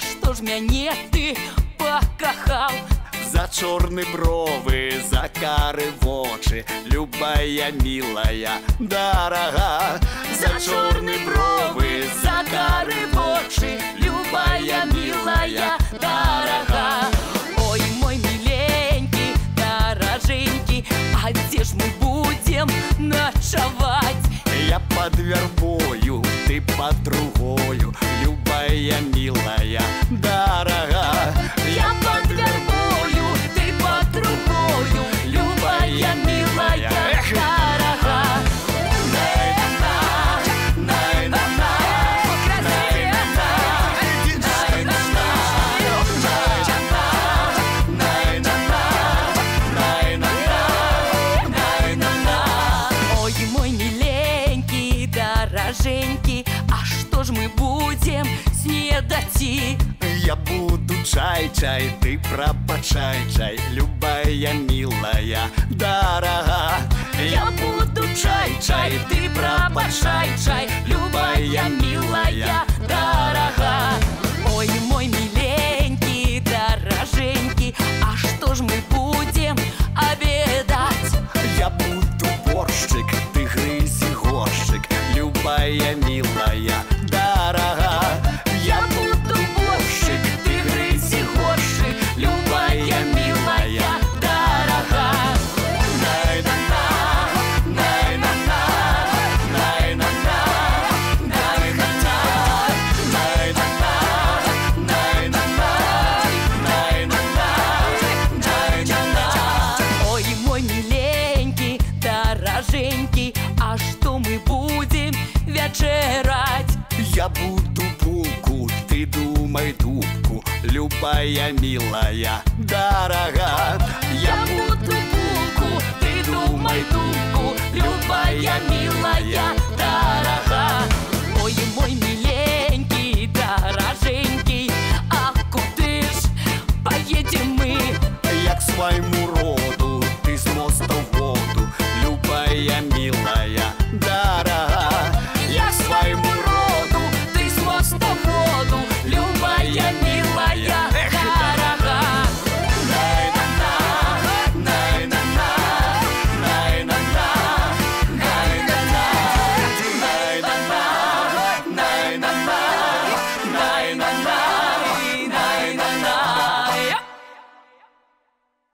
што ж мяне ты пакахаў? За чорны бровы, за кары вочы, любая милая, дорога. За чорны бровы, за кары вочы, любая милая, дорога. Ой, мой миленький, дороженький, а где ж мы будем ночевать? Я под вербою, ты под другою, любая милая, дорога. Я под вербою, ты под другою, любая милая, дорога. Ой, мой миленький, дороженький, а что ж мы будем снедать? Я буду чай-чай, ты пропачай-чай, любая милая, дорога. Я буду чай-чай, ты пропачай-чай, любая милая, дорога. Ой, мой миленький, дороженький, а что ж мы будем обедать? Я буду борщик, ты грызи горщик, любая милая, дорога. Я буду борщик, ты грызи горщик, любая милая, дорога. Ой, мой миленький, дороженький, а что мы будем вечерать? Я буду булку, ты думай дубку, любая милая, дорога. Я буду булку, ты думай дубку, любая милая, дорога.